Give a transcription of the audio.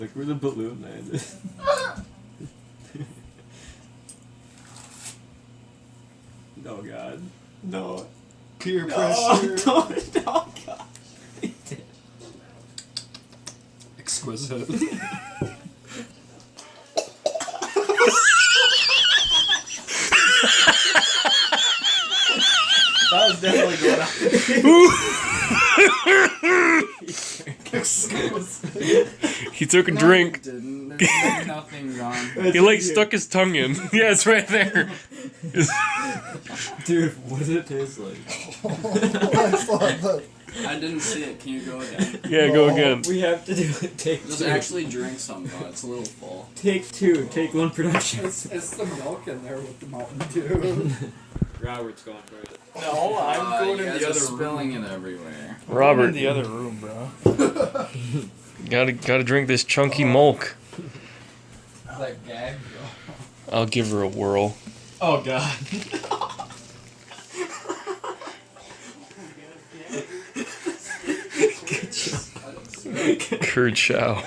Like where the balloon landed. Oh god. No. Peer No, pressure. don't, no, god. Exquisite. That was definitely going on. He took a drink. Didn't. There's nothing wrong. He like stuck his tongue in. Yeah, it's right there. Dude, what did it taste like? I didn't see it. Can you go again? Yeah, go again. We have to do it. Take Just two. actually drink some though. It's a little full. Take two. Take one production. It's the milk in there with the Mountain Dew. Robert's going for it. No, I'm going you in guys the are other spilling room. it everywhere. Robert, in the other room, bro. gotta drink this chunky milk. That gag, bro. I'll give her a whirl. Oh god. Good job. Cerchow.